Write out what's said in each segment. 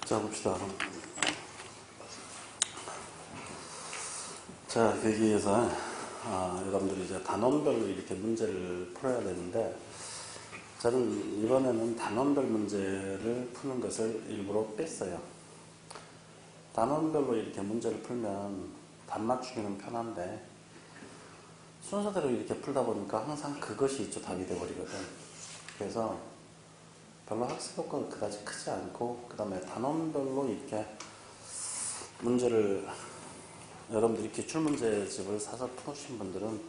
자, 봅시다. 자, 여기에서 여러분들이 이제 단원별로 이렇게 문제를 풀어야 되는데, 저는 이번에는 단원별 문제를 푸는 것을 일부러 뺐어요. 단원별로 이렇게 문제를 풀면 답 맞추기는 편한데, 순서대로 이렇게 풀다 보니까 항상 그것이 있죠. 답이 돼버리거든. 그래서 별로 학습 효과가 그다지 크지 않고, 그 다음에 단원별로 이렇게 문제를 여러분들이 기출문제집을 사서 푸신 분들은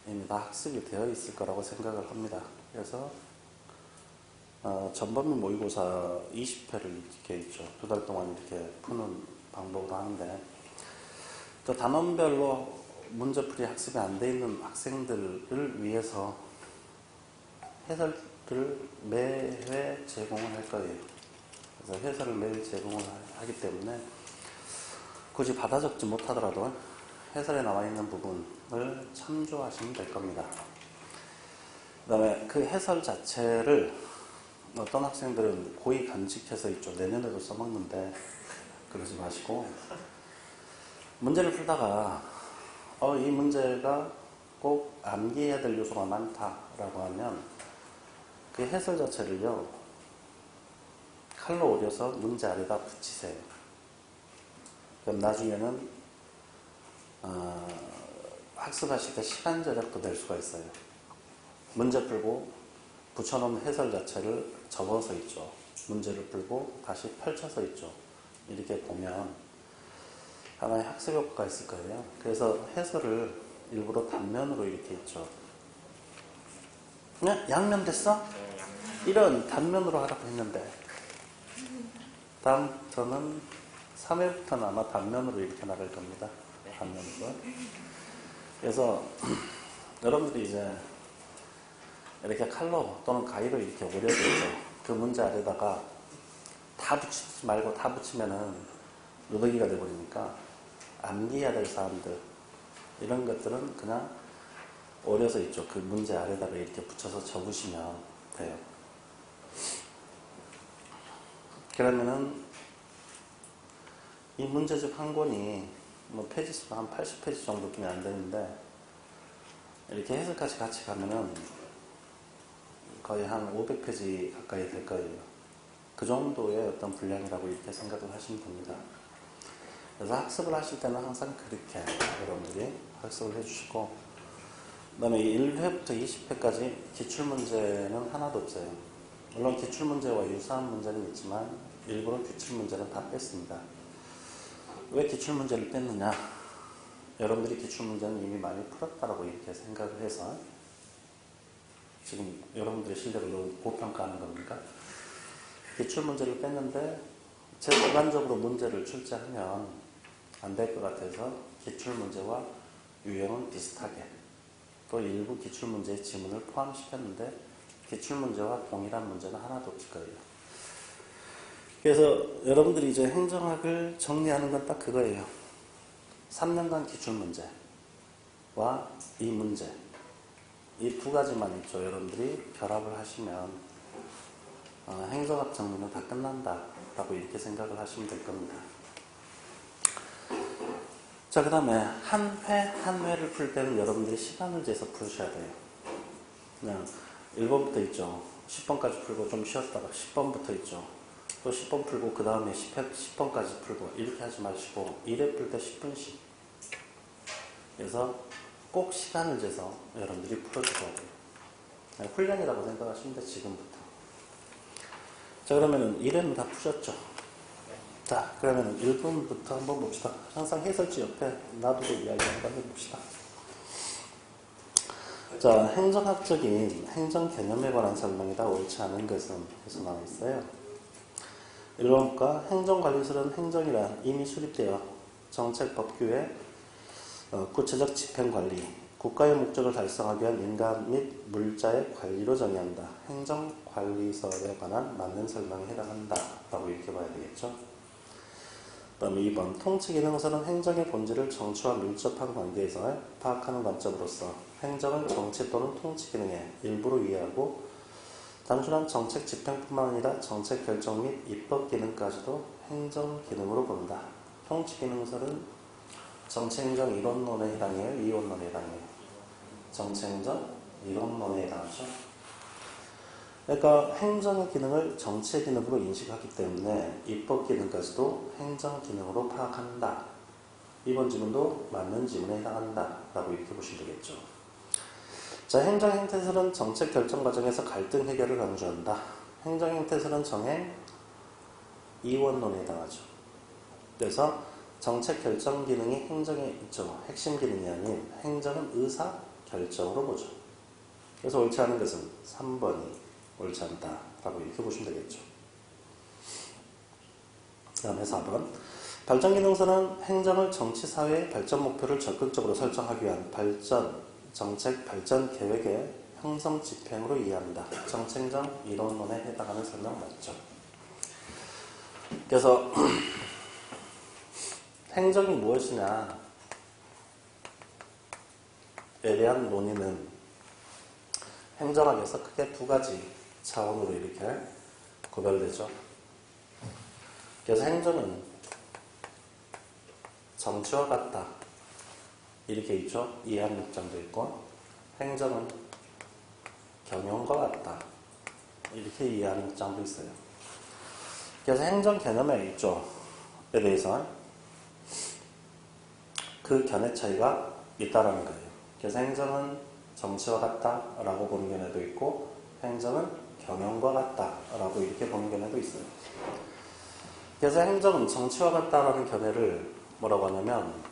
이미 다 학습이 되어 있을 거라고 생각을 합니다. 그래서 전범위 모의고사 20회를 이렇게 있죠. 2달 동안 이렇게 푸는 방법으로 하는데, 또 단원별로 문제풀이 학습이 안 돼 있는 학생들을 위해서 해설을 매회 제공을 할 거예요. 그래서 해설을 매일 제공을 하기 때문에 굳이 받아 적지 못하더라도 해설에 나와 있는 부분을 참조하시면 될 겁니다. 그 다음에 그 해설 자체를 어떤 학생들은 고의 간직해서 있죠. 내년에도 써먹는데 그러지 마시고, 문제를 풀다가 이 문제가 꼭 암기해야 될 요소가 많다라고 하면 그 해설 자체를요, 칼로 오려서 문제 아래다 붙이세요. 그럼 나중에는 학습하실 때 시간 절약도 될 수가 있어요. 문제 풀고 붙여놓은 해설 자체를 접어서 있죠. 문제를 풀고 다시 펼쳐서 있죠. 이렇게 보면 하나의 학습 효과가 있을 거예요. 그래서 해설을 일부러 단면으로 이렇게 있죠. 그냥 양면 됐어? 이런 단면으로 하라고 했는데, 저는 3회부터는 아마 단면으로 이렇게 나갈 겁니다. 단면으로. 그래서 여러분들이 이제 이렇게 칼로 또는 가위로 이렇게 오려져 있죠. 그 문제 아래다가 다 붙이지 말고 다 붙이면은 누더기가 돼버리니까 암기해야 될 사람들, 이런 것들은 그냥 오려서 있죠. 그 문제 아래다가 이렇게 붙여서 적으시면 돼요. 그러면은 이 문제집 한 권이 뭐 페이지 수가 한 80페이지 정도뿐이 안 되는데, 이렇게 해설까지 같이 가면은 거의 한 500페이지 가까이 될 거예요. 그 정도의 어떤 분량이라고 이렇게 생각을 하시면 됩니다. 그래서 학습을 하실 때는 항상 그렇게 여러분들이 학습을 해주시고, 그 다음에 1회부터 20회까지 기출문제는 하나도 없어요. 물론 기출문제와 유사한 문제는 있지만 일부러 기출문제는 다 뺐습니다. 왜 기출문제를 뺐느냐? 여러분들이 기출문제는 이미 많이 풀었다라고 이렇게 생각을 해서 지금 여러분들의 실력을 고평가하는 겁니까? 기출문제를 뺐는데 제 주관적으로 문제를 출제하면 안 될 것 같아서 기출문제와 유형은 비슷하게, 또 일부 기출문제의 지문을 포함시켰는데 기출문제와 동일한 문제는 하나도 없을 거예요. 그래서 여러분들이 이제 행정학을 정리하는 건 딱 그거예요. 3년간 기출문제와 이 문제, 이 두 가지만 있죠. 여러분들이 결합을 하시면 행정학 정리는 다 끝난다라고 이렇게 생각을 하시면 될 겁니다. 자, 그 다음에 한 회 한 회를 풀 때는 여러분들이 시간을 재서 푸셔야 돼요. 그냥 1번부터 있죠. 10번까지 풀고 좀 쉬었다가 10번부터 있죠. 또 10번 풀고 그 다음에 10번까지 풀고 이렇게 하지 마시고 1회 풀 때 10분씩. 그래서 꼭 시간을 재서 여러분들이 풀어주셔야 돼요. 훈련이라고 생각하시면 돼, 지금부터. 자, 그러면은 1회는 다 푸셨죠? 자, 그러면 1번부터 한번 봅시다. 항상 해설지 옆에 놔두고 이야기 한번 해봅시다. 자, 행정학적인 행정 개념에 관한 설명이다. 옳지 않은 것은 해서 나와 있어요. 1번과 행정관리설은 행정이란 이미 수립되어 정책 법규의 구체적 집행관리, 국가의 목적을 달성하기 위한 인간 및 물자의 관리로 정의한다. 행정관리설에 관한 맞는 설명에 해당한다. 라고 이렇게 봐야 되겠죠. 그 다음에 2번, 통치기능설은 행정의 본질을 정치와 밀접한 관계에서 파악하는 관점으로서 행정은 정치 또는 통치기능의 일부로 이해하고 단순한 정책 집행뿐만 아니라 정책 결정 및 입법 기능까지도 행정 기능으로 본다. 통치 기능설은 정책행정 이론론에 해당해요? 이원론에 해당해요? 정책행정 이론론에 해당하죠. 그러니까 행정의 기능을 정치의 기능으로 인식하기 때문에 입법 기능까지도 행정 기능으로 파악한다. 이번 지문도 맞는 지문에 해당한다 라고 이렇게 보시면 되겠죠. 자, 행정 행태설은 정책 결정 과정에서 갈등 해결을 강조한다. 행정 행태설은 정행 이원론에 해당하죠. 그래서 정책 결정 기능이 행정에 있죠. 핵심 기능이 아닌 행정은 의사 결정으로 보죠. 그래서 옳지 않은 것은 3번이 옳지 않다 라고 이렇게 보시면 되겠죠. 그 다음에 4번 발전기능서는 행정을 정치 사회의 발전 목표를 적극적으로 설정하기 위한 발전, 정책 발전 계획의 형성 집행으로 이해한다. 정책행정 이론론에 해당하는 설명 맞죠. 그래서 행정이 무엇이냐에 대한 논의는 행정학에서 크게 두 가지 차원으로 이렇게 구별되죠. 그래서 행정은 정치와 같다 이렇게 있죠. 이해하는 입장도 있고, 행정은 경영과 같다 이렇게 이해하는 입장도 있어요. 그래서 행정 개념에 있죠. 에 대해서 그 견해 차이가 있다라는 거예요. 그래서 행정은 정치와 같다라고 보는 견해도 있고, 행정은 경영과 같다라고 이렇게 보는 견해도 있어요. 그래서 행정은 정치와 같다라는 견해를 뭐라고 하냐면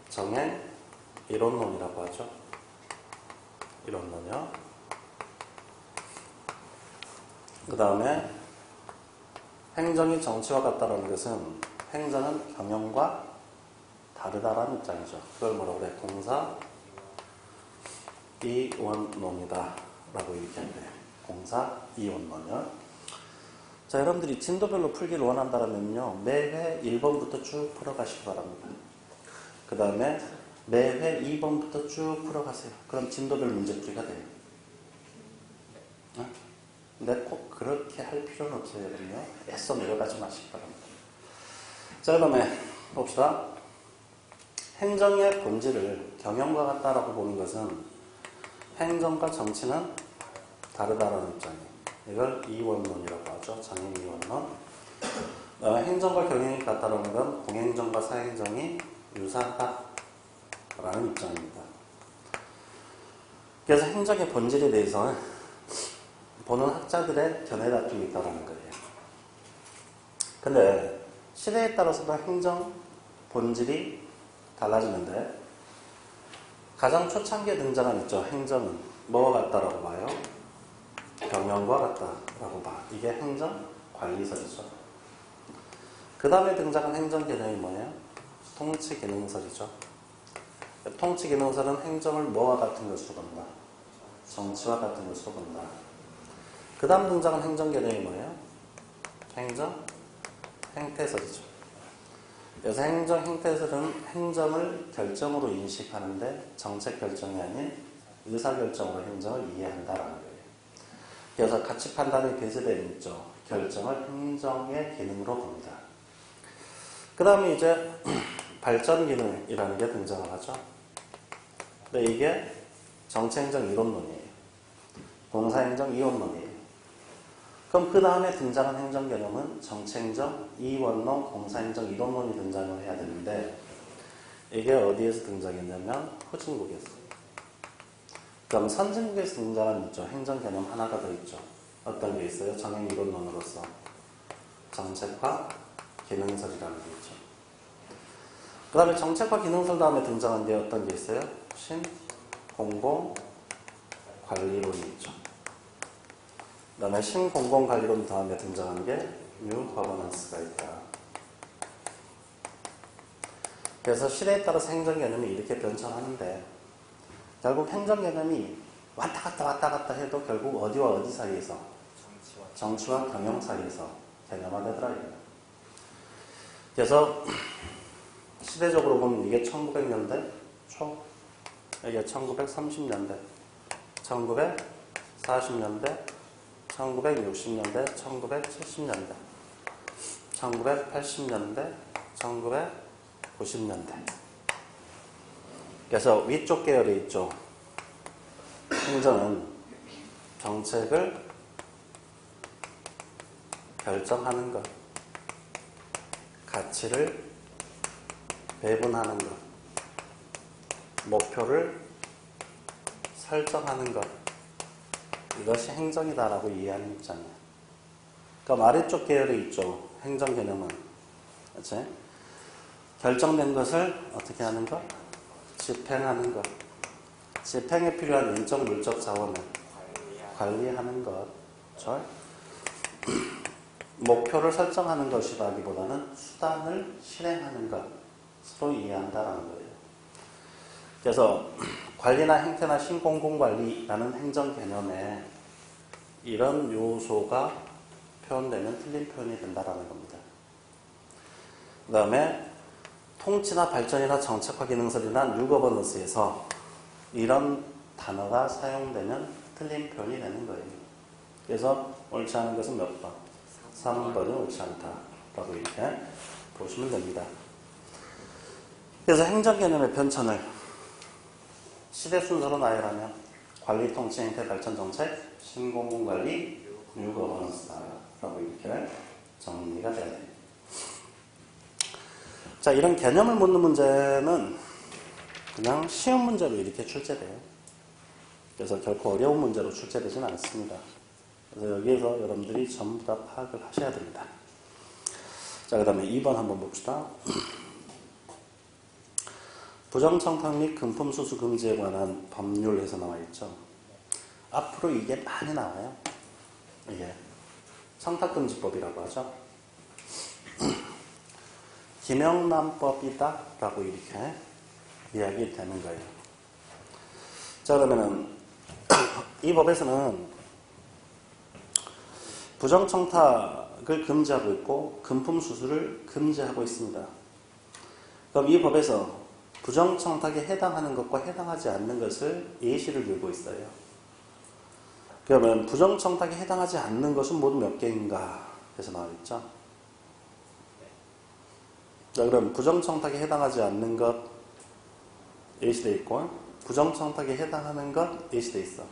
정행 이론론이라고 하죠. 이론론이요. 그 다음에 행정이 정치와 같다라는 것은 행정은 경영과 다르다라는 입장이죠. 그걸 뭐라고 그래? 공사 이원론이다 라고 이렇게 한대요. 공사 이원론이요. 자, 여러분들이 진도별로 풀기를 원한다면요, 매회 1번부터 쭉 풀어가시기 바랍니다. 그 다음에 매회 2번부터 쭉 풀어가세요. 그럼 진도별 문제풀이가 돼요. 근데 꼭 그렇게 할 필요는 없어요. 여러분요, 애써 내려가지 마시기 바랍니다. 자, 그 다음에 봅시다. 행정의 본질을 경영과 같다라고 보는 것은 행정과 정치는 다르다라는 입장이에요. 이걸 이원론이라고 하죠. 정행 이원론. 행정과 경영이 같다라는 건 공행정과 사행정이 유사하다라는 입장입니다. 그래서 행정의 본질에 대해서 보는 학자들의 견해 다툼이 있다는 거예요. 근데 시대에 따라서도 행정 본질이 달라지는데, 가장 초창기에 등장한 있죠. 행정은 뭐와 같다라고 봐요? 경영과 같다라고 봐. 이게 행정관리설이죠. 그 다음에 등장한 행정 개념이 뭐예요? 통치기능설이죠. 통치기능설은 행정을 뭐와 같은 것으로 본다? 정치와 같은 것으로 본다. 그 다음 등장한 행정 개념이 뭐예요? 행정 행태설이죠. 그래서 행정 행태설은 행정을 결정으로 인식하는데 정책 결정이 아닌 의사결정으로 행정을 이해한다라는 거예요. 그래서 가치 판단의 배제되어 있죠. 결정을 행정의 기능으로 봅니다. 그 다음에 이제 발전 기능이라는 게 등장을 하죠. 근데 이게 정치행정 이론론이에요. 공사행정 이원론이에요. 그럼 그 다음에 등장한 행정 개념은 정치행정 이원론, 공사행정 이론론이 등장을 해야 되는데, 이게 어디에서 등장했냐면 후진국에서. 그럼 선진국에서 등장한 있죠. 행정 개념 하나가 더 있죠. 어떤 게 있어요? 정행 이론론으로서 정책과 기능설이라는 게 있죠. 그 다음에 정책과 기능설 다음에 등장한 게 어떤 게 있어요? 신공공관리론이 있죠. 그 다음에 신공공관리론 다음에 등장한 게 뉴 거버넌스가 있다. 그래서 시대에 따라서 행정 개념이 이렇게 변천하는데, 결국 행정 개념이 왔다 갔다 해도 결국 어디와 어디 사이에서? 정치와 경영 사이에서 개념화되더라. 그래서 시대적으로 보면 이게 1900년대 초, 이게 1930년대, 1940년대, 1960년대, 1970년대, 1980년대, 1990년대. 그래서 위쪽 계열에 있죠. 행정은 정책을 결정하는 것, 가치를 배분하는 것, 목표를 설정하는 것, 이것이 행정이다라고 이해하는 입장이에요. 그럼 아래쪽 계열에 있죠. 행정 개념은. 그치? 결정된 것을 어떻게 하는 것? 집행하는 것. 집행에 필요한 인적 물적 자원을 관리하는 것. 그렇죠? 목표를 설정하는 것이라기보다는 수단을 실행하는 것으로 이해한다라는 거예요. 그래서 관리나 행태나 신공공관리라는 행정 개념에 이런 요소가 표현되면 틀린 표현이 된다라는 겁니다. 그 다음에 통치나 발전이나 정책화 기능설이나 뉴거버넌스에서 이런 단어가 사용되면 틀린 표현이 되는 거예요. 그래서 옳지 않은 것은 몇 번? 3번이 옳지 않다라고 이렇게 보시면 됩니다. 그래서 행정 개념의 편찬을 시대 순서로 나열하면 관리, 통치, 행태, 발전, 정책, 신공공관리, 뉴거버넌스라고 이렇게 정리가 돼야 됩니다. 자, 이런 개념을 묻는 문제는 그냥 쉬운 문제로 이렇게 출제돼요. 그래서 결코 어려운 문제로 출제되지는 않습니다. 그래서 여기에서 여러분들이 전부 다 파악을 하셔야 됩니다. 자, 그 다음에 2번 한번 봅시다. 부정청탁 및 금품수수 금지에 관한 법률에서 나와 있죠. 앞으로 이게 많이 나와요. 이게 청탁금지법이라고 하죠. 김영란법이다 라고 이렇게 이야기 되는 거예요. 자, 그러면은 이 법에서는 부정청탁을 금지하고 있고 금품수수를 금지하고 있습니다. 그럼 이 법에서 부정청탁에 해당하는 것과 해당하지 않는 것을 예시를 들고 있어요. 그러면 부정청탁에 해당하지 않는 것은 모두 몇 개인가 해서 나와있죠. 자, 그럼 부정청탁에 해당하지 않는 것 예시되어 있고 부정청탁에 해당하는 것 예시되어 있어.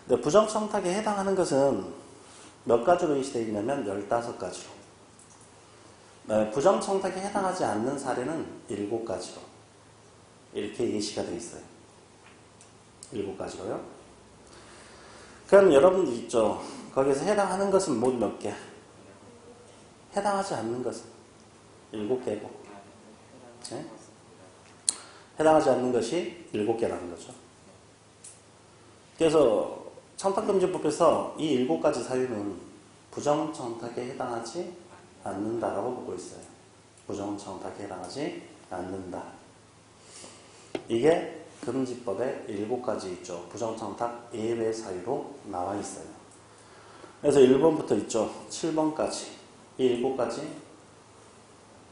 근데 부정청탁에 해당하는 것은 몇 가지로 예시되어 있냐면 15가지로. 부정청탁에 해당하지 않는 사례는 7가지로 이렇게 예시가 되어 있어요. 7가지로요. 그럼 여러분들 있죠. 거기서 해당하는 것은 모두 몇 개? 해당하지 않는 것은 7개고. 네? 해당하지 않는 것이 7개라는 거죠. 그래서 청탁금지법에서 이 7가지 사유는 부정청탁에 해당하지 않는다라고 보고 있어요. 부정청탁에 해당하지 않는다. 이게 금지법의 7가지 있죠. 부정청탁 예외 사유로 나와 있어요. 그래서 1번부터 있죠. 7번까지. 이 7가지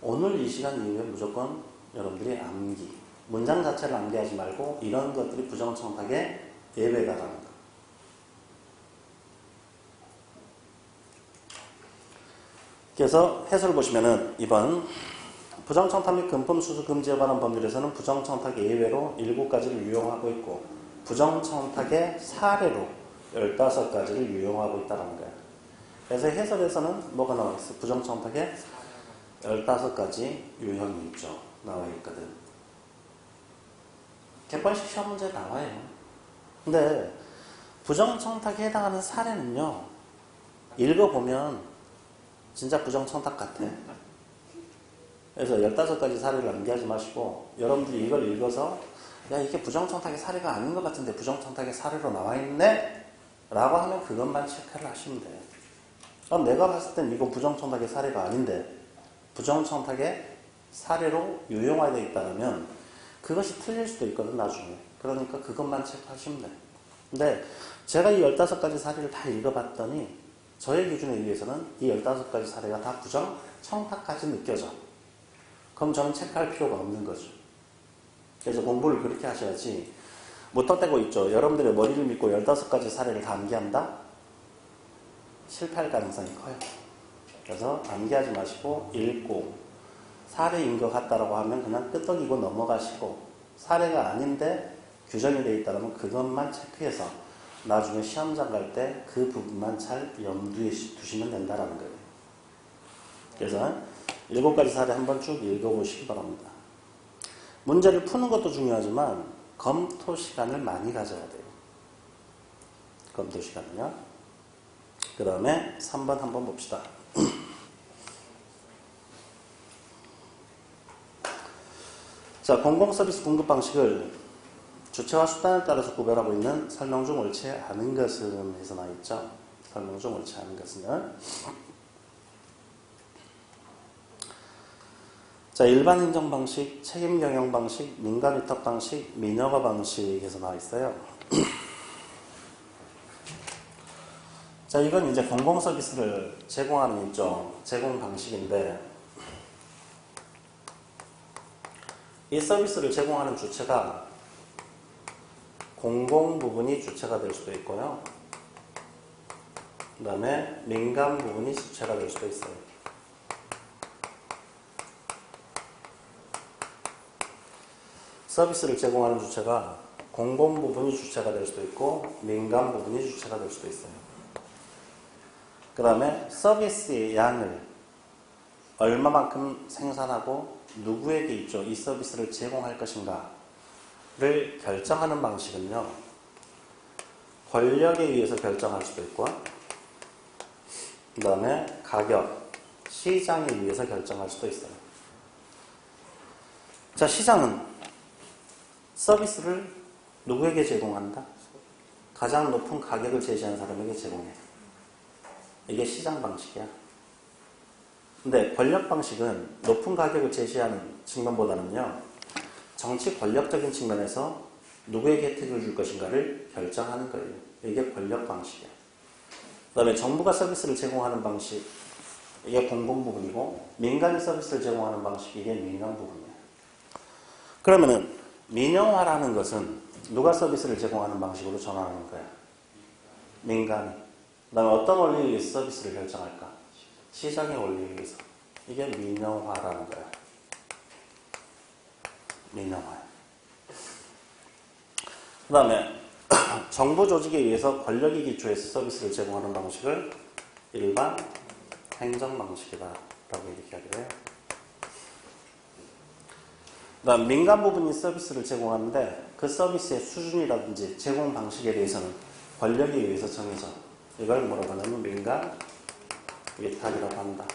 오늘 이 시간 이후에 무조건 여러분들이 암기. 문장 자체를 암기하지 말고 이런 것들이 부정청탁의 예외다라는 거. 그래서 해설을 보시면은 2번 부정청탁 및 금품수수 금지에 관한 법률에서는 부정청탁 예외로 7가지를 유용하고 있고 부정청탁의 사례로 15가지를 유용하고 있다는 거예요. 그래서 해설에서는 뭐가 나와 있어요? 부정청탁의 15가지 유형이 있죠. 나와 있거든. 객관식 시험 문제에 나와요. 근데 부정청탁에 해당하는 사례는요. 읽어보면 진짜 부정청탁 같아. 그래서 15가지 사례를 암기하지 마시고 여러분들이 이걸 읽어서 야 이게 부정청탁의 사례가 아닌 것 같은데 부정청탁의 사례로 나와 있네? 라고 하면 그것만 체크를 하시면 돼요. 그럼 내가 봤을 땐 이거 부정청탁의 사례가 아닌데 부정청탁의 사례로 유용화되어 있다면 그것이 틀릴 수도 있거든 나중에. 그러니까 그것만 체크하시면 돼요. 근데 제가 이 15가지 사례를 다 읽어봤더니 저의 기준에 의해서는 이 15가지 사례가 다 부정청탁까지 느껴져. 그럼 저는 체크할 필요가 없는 거죠. 그래서 공부를 그렇게 하셔야지 무턱대고 있죠. 여러분들의 머리를 믿고 15가지 사례를 다 암기한다? 실패할 가능성이 커요. 그래서 암기하지 마시고 읽고 사례인 것 같다라고 하면 그냥 끄떡이고 넘어가시고 사례가 아닌데 규정이 되어 있다면 그것만 체크해서 나중에 시험장 갈 때 그 부분만 잘 염두에 두시면 된다라는 거예요. 그래서 7가지 사례 한번 쭉 읽어보시기 바랍니다. 문제를 푸는 것도 중요하지만 검토 시간을 많이 가져야 돼요. 검토 시간은요. 그 다음에 3번 한번 봅시다. 자, 공공서비스 공급 방식을 주체와 수단에 따라서 구별하고 있는 설명 중 옳지 않은 것은 해서 나와있죠. 설명 중 옳지 않은 것은 자, 일반 인정 방식, 책임 경영 방식, 민간 위탁 방식, 민영화 방식에서 나와 있어요. 자, 이건 이제 공공 서비스를 제공하는 일종 제공 방식인데 이 서비스를 제공하는 주체가 공공 부분이 주체가 될 수도 있고요. 그 다음에 민간 부분이 주체가 될 수도 있어요. 서비스를 제공하는 주체가 공공 부분이 주체가 될 수도 있고 민간 부분이 주체가 될 수도 있어요. 그 다음에 서비스의 양을 얼마만큼 생산하고 누구에게 있죠? 이 서비스를 제공할 것인가를 결정하는 방식은요. 권력에 의해서 결정할 수도 있고 그 다음에 가격, 시장에 의해서 결정할 수도 있어요. 자, 시장은 서비스를 누구에게 제공한다? 가장 높은 가격을 제시하는 사람에게 제공해. 이게 시장 방식이야. 근데 권력 방식은 높은 가격을 제시하는 측면보다는요. 정치 권력적인 측면에서 누구에게 혜택을 줄 것인가를 결정하는 거예요. 이게 권력 방식이야. 그 다음에 정부가 서비스를 제공하는 방식, 이게 공공 부분이고 민간이 서비스를 제공하는 방식, 이게 민간 부분이야. 그러면은 민영화라는 것은 누가 서비스를 제공하는 방식으로 전환하는 거야? 민간이. 그 다음에 어떤 원리에 의해서 서비스를 결정할까? 시장의 원리에 의해서. 이게 민영화라는 거야. 민영화야. 그 다음에 정부 조직에 의해서 권력이 기초해서 서비스를 제공하는 방식을 일반 행정 방식이다 라고 얘기하기로 해요. 그 다음 민간 부분이 서비스를 제공하는데 그 서비스의 수준이라든지 제공 방식에 대해서는 권력에 의해서 정해져. 이걸 뭐라고 하냐면 민간 위탁이라고 한다.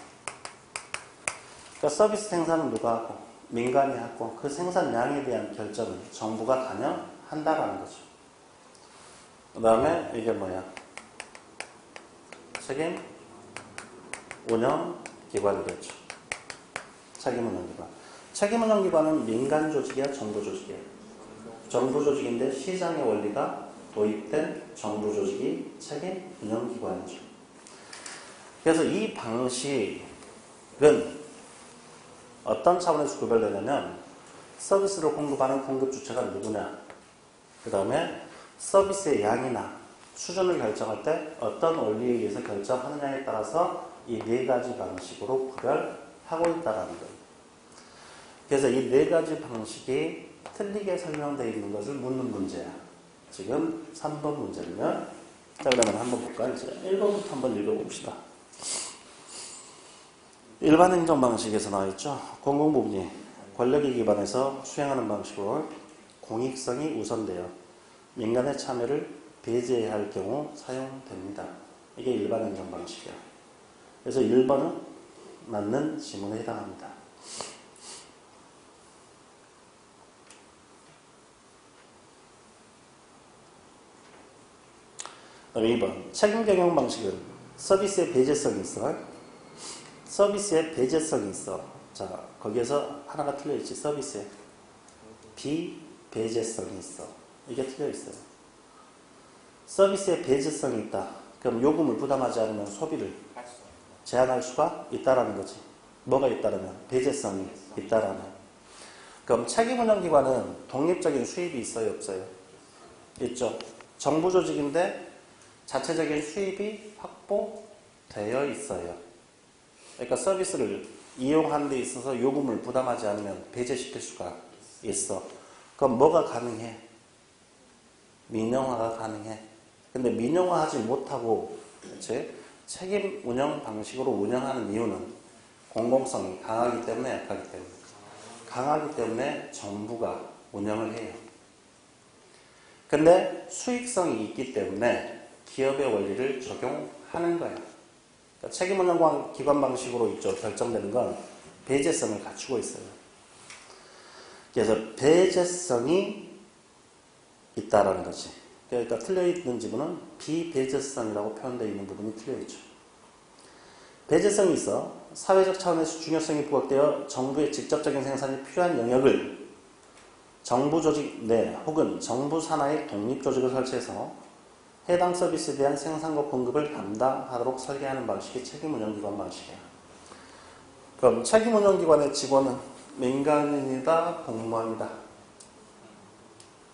그러니까 서비스 생산은 누가 하고 민간이 하고 그 생산량에 대한 결정은 정부가 관여한다라는 거죠. 그 다음에 이게 뭐야? 책임 운영기관이겠죠. 책임 운영기관. 책임 운영기관은 민간 조직이야, 정부 조직이야? 정부 조직인데 시장의 원리가 도입된 정부 조직이 책임 운영기관이죠. 그래서 이 방식은 어떤 차원에서 구별되냐면 서비스를 공급하는 공급 주체가 누구냐, 그 다음에 서비스의 양이나 수준을 결정할 때 어떤 원리에 의해서 결정하느냐에 따라서 이 4가지 방식으로 구별하고 있다는 거예요. 그래서 이 4가지 방식이 틀리게 설명되어 있는 것을 묻는 문제야. 지금 3번 문제면, 자, 그러면 한번 볼까요? 이제 1번부터 한번 읽어봅시다. 일반 행정 방식에서 나와있죠. 공공부문이 권력에 기반해서 수행하는 방식으로 공익성이 우선되어 민간의 참여를 배제해야 할 경우 사용됩니다. 이게 일반 행정 방식이야. 그래서 1번은 맞는 지문에 해당합니다. 그다음에 2번 책임 경영 방식은 서비스의 배제성이 있어. 서비스의 배제성이 있어. 자, 거기에서 하나가 틀려있지. 서비스의 비배제성이 있어. 이게 틀려있어요. 서비스의 배제성이 있다. 그럼 요금을 부담하지 않으면 소비를 제한할 수가 있다라는 거지. 뭐가 있다라면? 배제성이 있다라면. 그럼 책임운영기관은 독립적인 수입이 있어요, 없어요? 있죠. 정부 조직인데 자체적인 수입이 확보되어 있어요. 그러니까 서비스를 이용하는 데 있어서 요금을 부담하지 않으면 배제시킬 수가 있어. 그럼 뭐가 가능해? 민영화가 가능해. 근데 민영화하지 못하고, 그치? 책임 운영 방식으로 운영하는 이유는 공공성이 강하기 때문에, 약하기 때문에. 강하기 때문에 정부가 운영을 해요. 근데 수익성이 있기 때문에 기업의 원리를 적용하는 거예요. 그러니까 책임 운영 기관 방식으로 있죠. 결정되는 건 배제성을 갖추고 있어요. 그래서 배제성이 있다라는 거지. 그러니까 틀려있는 지문은 비배제성이라고 표현되어 있는 부분이 틀려있죠. 배제성이 있어 사회적 차원에서 중요성이 부각되어 정부의 직접적인 생산이 필요한 영역을 정부 조직 내 혹은 정부 산하의 독립조직을 설치해서 해당 서비스에 대한 생산과 공급을 담당하도록 설계하는 방식이 책임운영기관 방식이야. 그럼 책임운영기관의 직원은 민간인이다, 공무원이다.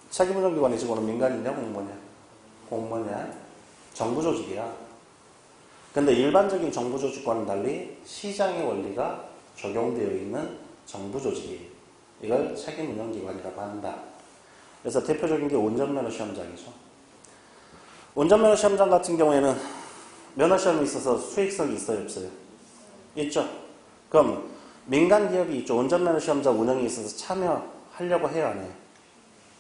책임운영기관의 직원은 민간인이냐, 공무원이야? 공무원이야. 정부 조직이야. 근데 일반적인 정부 조직과는 달리 시장의 원리가 적용되어 있는 정부 조직이 이걸 책임운영기관이라고 한다. 그래서 대표적인 게 운전면허 시험장이죠. 운전면허 시험장 같은 경우에는 면허시험이 있어서 수익성이 있어요, 없어요? 있죠. 그럼 민간 기업이 있죠. 운전면허 시험장 운영에 있어서 참여하려고 해요, 안 해요?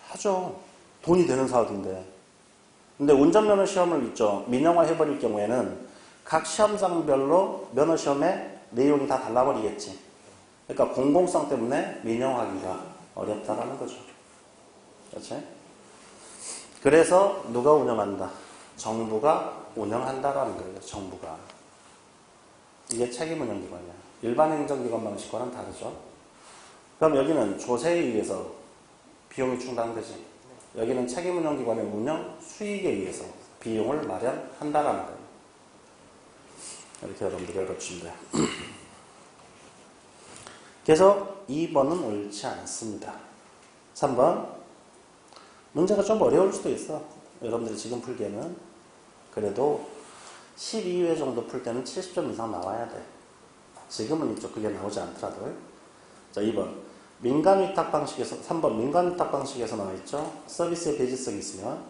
하죠. 돈이 되는 사업인데. 근데 운전면허 시험을 있죠. 민영화 해버릴 경우에는 각 시험장별로 면허시험의 내용이 다 달라버리겠지. 그러니까 공공성 때문에 민영화하기가 어렵다라는 거죠. 그렇지? 그래서 누가 운영한다? 정부가 운영한다라는 거예요. 정부가. 이게 책임운영기관이야. 일반 행정기관 방식과는 다르죠. 그럼 여기는 조세에 의해서 비용이 충당되지. 여기는 책임운영기관의 운영 수익에 의해서 비용을 마련한다라는 거예요. 이렇게 여러분들이 알아주시면 돼요. 그래서 2번은 옳지 않습니다. 3번. 문제가 좀 어려울 수도 있어. 여러분들이 지금 풀기에는. 그래도 12회 정도 풀 때는 70점 이상 나와야 돼. 지금은 이쪽 그게 나오지 않더라도. 자, 2번. 민간위탁 방식에서, 3번 민간위탁 방식에서 나와있죠. 서비스의 배제성이 있으면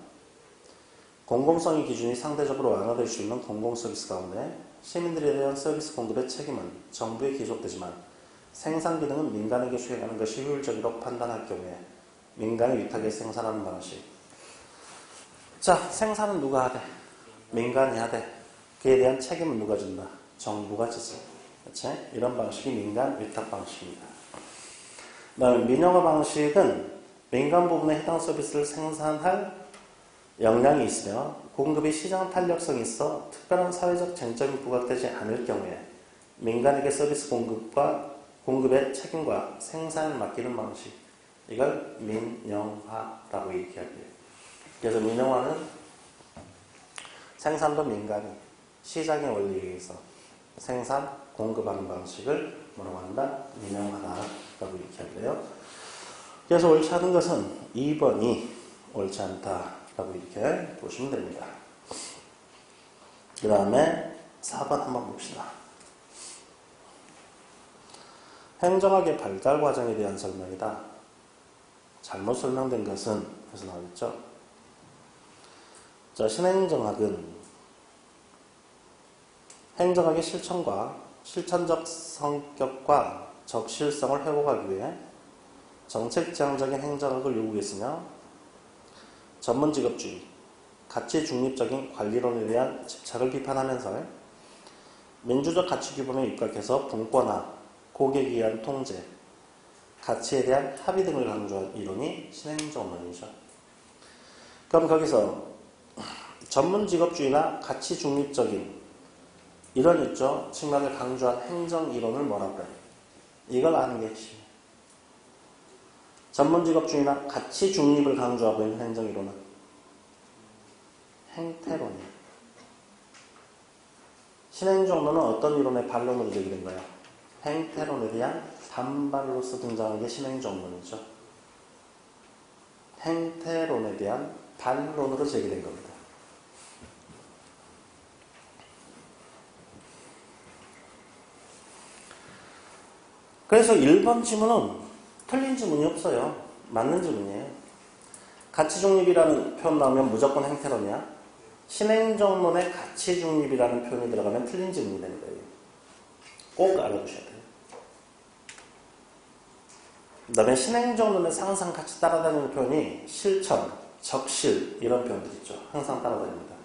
공공성의 기준이 상대적으로 완화될 수 있는 공공서비스 가운데 시민들에 대한 서비스 공급의 책임은 정부에 기속되지만 생산 기능은 민간에게 수행하는 것이 효율적이라고 판단할 경우에 민간의 위탁에 생산하는 방식. 자, 생산은 누가 하되? 민간이 하되. 그에 대한 책임은 누가 진다? 정부가 지지. 그렇지? 이런 방식이 민간 위탁 방식입니다. 그다음에 민영화 방식은 민간 부분에 해당 서비스를 생산할 역량이 있으며 공급의 시장 탄력성이 있어 특별한 사회적 쟁점이 부각되지 않을 경우에 민간에게 서비스 공급의 책임과 생산을 맡기는 방식. 이걸 민영화라고 얘기하고요. 그래서 민영화는 생산도 민간이 시장의 원리에 의해서 생산, 공급하는 방식을 뭐라고 한다? 민영화다라고 얘기하고요. 그래서 옳지 않은 것은 2번이 옳지 않다라고 이렇게 보시면 됩니다. 그 다음에 4번 한번 봅시다. 행정학의 발달 과정에 대한 설명이다. 잘못 설명된 것은 그래서 나오겠죠. 자, 신행정학은 행정학의 실천과 실천적 성격과 적실성을 회복하기 위해 정책지향적인 행정학을 요구했으며 전문직업주의, 가치 중립적인 관리론에 대한 집착을 비판하면서 민주적 가치 규범에 입각해서 분권화, 고객에 의한 통제, 가치에 대한 합의 등을 강조한 이론이 신행정론이죠. 그럼 거기서 전문직업주의나 가치 중립적인 이런 있죠. 측면을 강조한 행정이론을 뭐라고 해요? 이걸 아는 게 핵심이에요. 전문직업주의나 가치 중립을 강조하고 있는 행정이론은 행태론이에요. 신행정론은 어떤 이론의 반론으로 제기된 거예요? 행태론에 대한 반발로서 등장한 게 신행정론이죠. 행태론에 대한 반론으로 제기된 겁니다. 그래서 1번 지문은 틀린 지문이 없어요. 맞는 지문이에요. 가치중립이라는 표현 나오면 무조건 행태론이야. 신행정론에 가치중립이라는 표현이 들어가면 틀린 지문이 되는 거예요. 꼭 알아두셔야 돼요. 그 다음에 신행정론에서 항상 같이 따라다니는 표현이 실천, 적실 이런 표현들 있죠. 항상 따라다닙니다.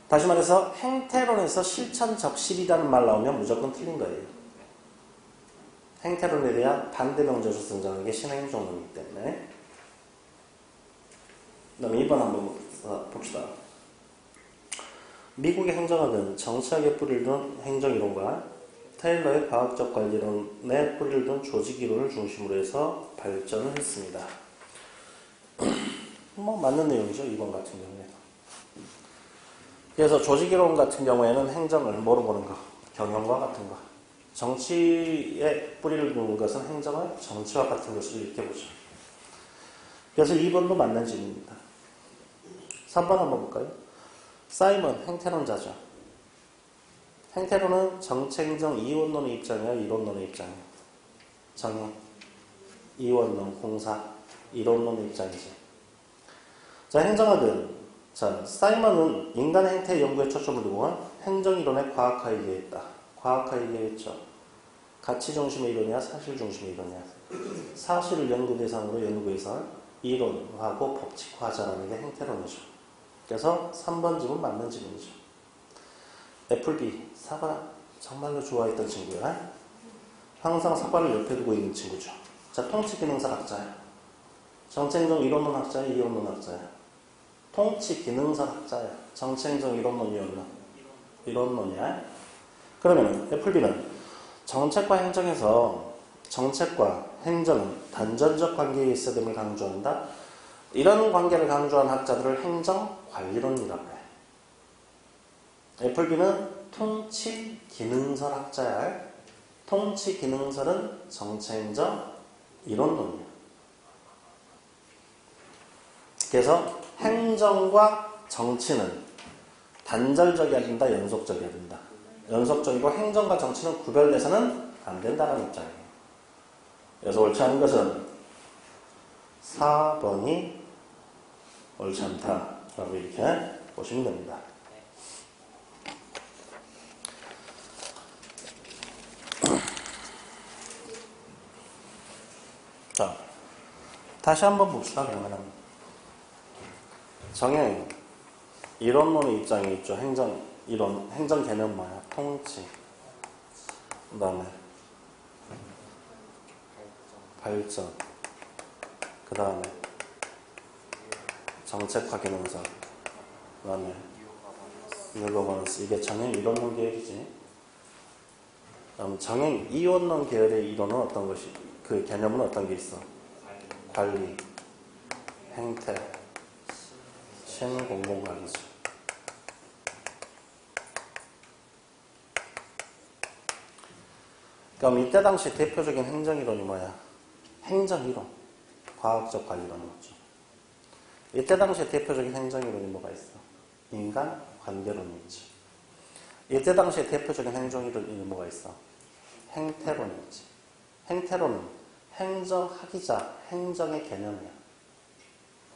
다시 말해서 행태론에서 실천, 적실이라는 말 나오면 무조건 틀린 거예요. 행태론에 대한 반대 명제로 등장하는 게 신행정론이기 때문에. 그 다음에 2번 한번 봅시다. 미국의 행정학은 정치학에 뿌리를 둔 행정이론과 테일러의 과학적 관리론에 뿌리를 둔 조직이론을 중심으로 해서 발전을 했습니다. 뭐 맞는 내용이죠. 2번 같은 경우에. 그래서 조직이론 같은 경우에는 행정을 뭐로 보는 거? 경영과 같은 거. 정치에 뿌리를 두는 것은 행정을 정치와 같은 것으로 이렇게 보죠. 그래서 2번도 맞는 질문입니다. 3번 한번 볼까요? 사이먼, 행태론자죠. 행태론은 정책행정 이원론의 입장이야, 이론론의 입장이야. 정의, 이원론, 공사, 이론론의 입장이지. 자, 행정학은, 자, 사이먼은 인간 행태 연구에 초점을 두고 행정이론의 과학화 이해했다. 과학화 이해했죠. 가치 중심의 이론이야, 사실 중심의 이론이야. 사실을 연구 대상으로 연구해서 이론하고 법칙화하자는 게 행태론이죠. 그래서 3번 지문 맞는 지문이죠. 애플비, 사과 정말로 좋아했던 친구야. 항상 사과를 옆에 두고 있는 친구죠. 자, 통치기능사학자야. 정책행정 이론론 학자야, 이론론 학자야. 통치기능사학자야. 정책행정 이론론, 이론론. 이론론이야. 그러면 애플비는 정책과 행정에서 정책과 행정은 단전적 관계에 있어야 됨을 강조한다. 이런 관계를 강조한 학자들을 행정관리론이라고 해. 애플비는 통치기능설 학자야. 통치기능설은 정책행정 이론론이야. 그래서 행정과 정치는 단절적이어야 된다, 연속적이어야 된다. 연속적이고 행정과 정치는 구별돼서는 안 된다는 입장이에요. 그래서 옳지 않은 것은 4번이 옳지 않다라고 이렇게 보시면 됩니다. 자, 다시 한번 봅시다. 그러면 정행 이론론의 입장이 있죠. 행정 이론, 행정 개념 뭐야? 통치. 그 다음에 발전. 그 다음에 정책화 기능사. 그 다음에 뉴거버넌스. 이게 정행 이론론 계열이지. 그다음 정행 이원론 계열의 이론은 어떤 것이? 그 개념은 어떤 게 있어? 관리, 행태, 신공공관리죠. 그럼 이때 당시 대표적인 행정이론이 뭐야? 행정이론, 과학적 관리론인 거죠. 이때 당시 대표적인 행정이론이 뭐가 있어? 인간 관계론이 있지. 이때 당시 대표적인 행정이론이 뭐가 있어? 행태론이 있지. 행태론은 행정학이자 행정의 개념이야.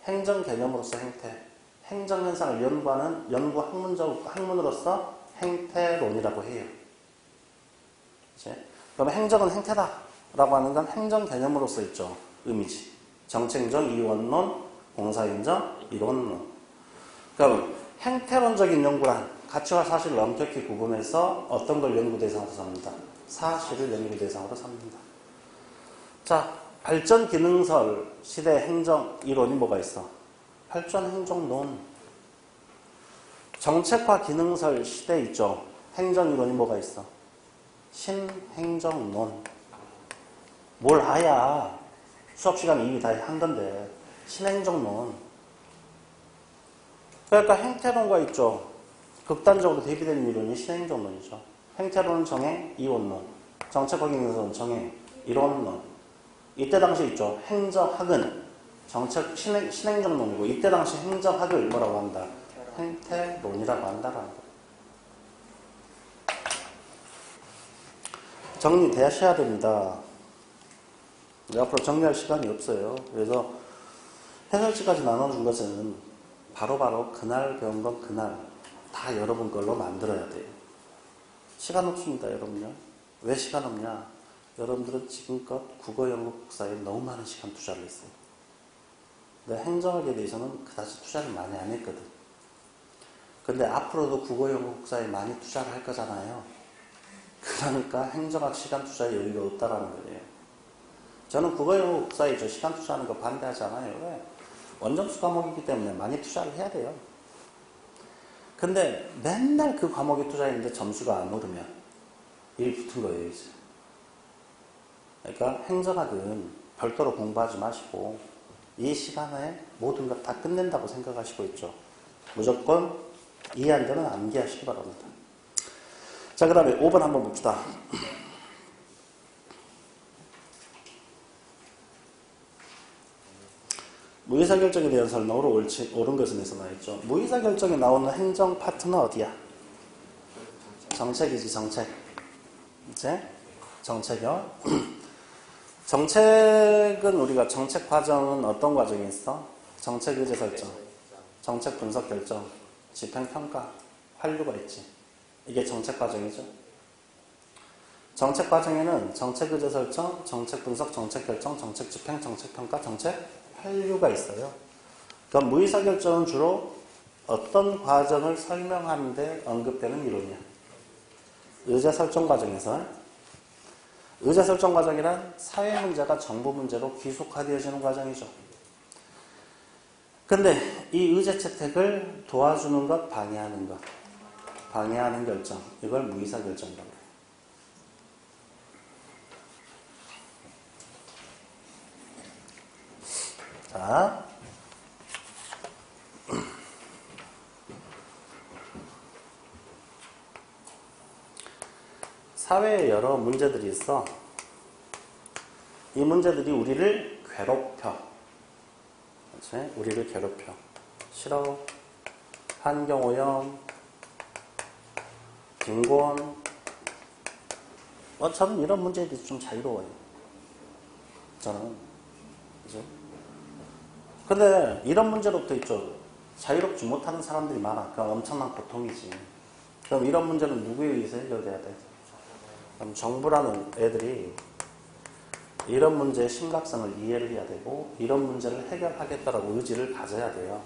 행정 개념으로서 행태, 행정현상을 연구하는 연구 학문으로서 행태론이라고 해요. 그치? 그럼 행정은 행태다라고 하는 건 행정 개념으로서 있죠. 의미지. 정책행정, 이원론, 공사행정, 이론론. 그럼 행태론적인 연구란 가치와 사실을 엄격히 구분해서 어떤 걸 연구 대상으로 삼는다? 사실을 연구 대상으로 삼는다. 자, 발전 기능설 시대 행정 이론이 뭐가 있어? 발전 행정론. 정책화 기능설 시대 있죠. 행정 이론이 뭐가 있어? 신행정론. 뭘 아야. 수업 시간에 이미 다 한 건데. 신행정론. 그러니까 행태론과 있죠. 극단적으로 대비되는 이론이 신행정론이죠. 행태론은 정행, 이원론. 정책화 기능설은 정행, 이론론. 이때 당시 있죠. 행정학은 정책 신행정론이고 이때 당시 행정학을 뭐라고 한다? 행태론이라고 한다라는 거예요. 정리되셔야 됩니다. 앞으로 정리할 시간이 없어요. 그래서 해설지까지 나눠준 것은 바로바로 그날 배운 건 그날 다 여러분 걸로 만들어야 돼요. 시간 없습니다, 여러분요. 왜 시간 없냐? 여러분들은 지금껏 국어, 영어, 국사에 너무 많은 시간 투자를 했어요. 근데 행정학에 대해서는 그다지 투자를 많이 안 했거든. 근데 앞으로도 국어, 영어, 국사에 많이 투자를 할 거잖아요. 그러니까 행정학 시간 투자에 여유가 없다라는 거예요. 저는 국어, 영어, 국사에 저 시간 투자하는 거 반대하지 않아요. 왜? 원점수 과목이기 때문에 많이 투자를 해야 돼요. 근데 맨날 그 과목에 투자했는데 점수가 안 오르면 일이 붙은 거예요, 이제. 그러니까 행정학은 별도로 공부하지 마시고 이 시간에 모든 것 다 끝낸다고 생각하시고 있죠. 무조건 이해 안 되면 암기하시기 바랍니다. 자, 그 다음에 5번 한번 봅시다. 무의사결정에 대한 설명으로 옳은 것은 에서 나있죠. 무의사결정에 나오는 행정 파트는 어디야? 정책이지, 정책. 이제 정책이요. 정책은 우리가 정책 과정은 어떤 과정이 있어? 정책 의제 설정, 정책 분석 결정, 집행 평가, 환류가 있지. 이게 정책 과정이죠. 정책 과정에는 정책 의제 설정, 정책 분석, 정책 결정, 정책 집행, 정책 평가, 정책 환류가 있어요. 그럼 무의사 결정은 주로 어떤 과정을 설명하는데 언급되는 이론이야. 의제 설정 과정에서 의제 설정 과정이란 사회 문제가 정부 문제로 귀속화되어지는 과정이죠. 근데 이 의제 채택을 도와주는 것, 방해하는 것, 방해하는 결정, 이걸 무의사 결정이라고 해요. 자, 사회에 여러 문제들이 있어. 이 문제들이 우리를 괴롭혀. 그렇지? 우리를 괴롭혀. 싫어. 환경오염, 빈곤. 저는 이런 문제들이 좀 자유로워요. 저는. 그죠? 근데 이런 문제로부터 있죠. 자유롭지 못하는 사람들이 많아. 그럼 엄청난 고통이지. 그럼 이런 문제는 누구에 의해서 해결돼야 돼? 그럼 정부라는 애들이 이런 문제의 심각성을 이해를 해야 되고 이런 문제를 해결하겠다라고 의지를 가져야 돼요.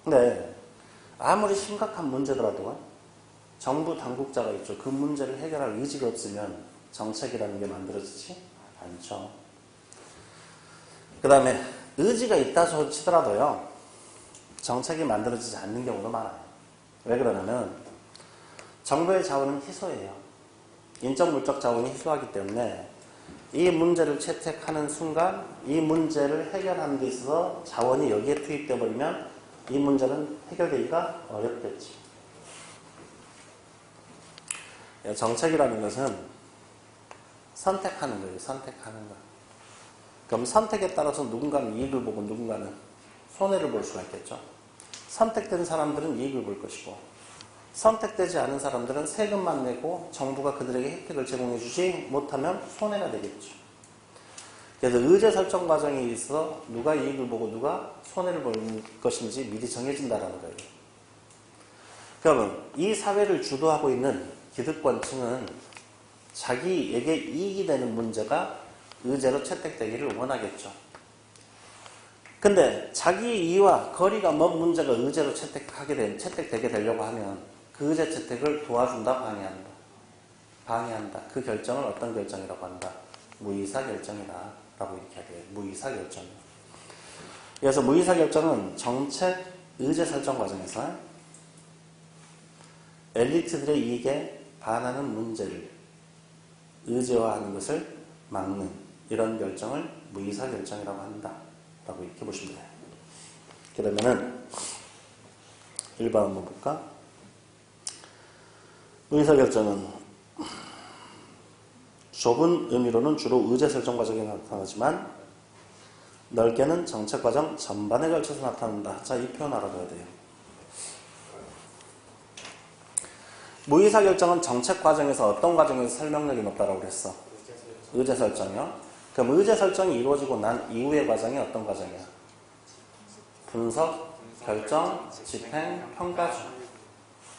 근데 아무리 심각한 문제더라도 정부 당국자가 있죠. 그 문제를 해결할 의지가 없으면 정책이라는 게 만들어지지 않죠. 그 다음에 의지가 있다 치더라도요. 정책이 만들어지지 않는 경우도 많아요. 왜 그러냐면 정부의 자원은 희소해요. 인적 물적 자원이 희소하기 때문에 이 문제를 채택하는 순간 이 문제를 해결하는 데 있어서 자원이 여기에 투입되어 버리면 이 문제는 해결되기가 어렵겠지. 정책이라는 것은 선택하는 거예요. 선택하는 거. 그럼 선택에 따라서 누군가는 이익을 보고 누군가는 손해를 볼 수가 있겠죠. 선택된 사람들은 이익을 볼 것이고 선택되지 않은 사람들은 세금만 내고 정부가 그들에게 혜택을 제공해 주지 못하면 손해가 되겠죠. 그래서 의제 설정 과정에 있어서 누가 이익을 보고 누가 손해를 볼 것인지 미리 정해진다는 거예요. 그러면 이 사회를 주도하고 있는 기득권층은 자기에게 이익이 되는 문제가 의제로 채택되기를 원하겠죠. 근데 자기 이익과 거리가 먼 문제가 의제로 채택되게 되려고 하면 그 의제 채택을 도와준다, 방해한다. 방해한다. 그 결정을 어떤 결정이라고 한다? 무의사 결정이다. 라고 이렇게 하게 무의사 결정. 그래서 무의사 결정은 정책 의제 설정 과정에서 엘리트들의 이익에 반하는 문제를 의제화하는 것을 막는 이런 결정을 무의사 결정이라고 한다. 라고 이렇게 보시면 돼요. 그러면은 1번 한번 볼까? 무의사 결정은 좁은 의미로는 주로 의제 설정 과정에 나타나지만 넓게는 정책과정 전반에 걸쳐서 나타난다. 자, 이 표현 알아둬야 돼요. 무의사결정은 정책과정에서 어떤 과정에서 설명력이 높다라고 그랬어? 의제설정이요. 그럼 의제설정이 이루어지고 난 이후의 과정이 어떤 과정이야? 분석, 결정, 집행, 평가죠.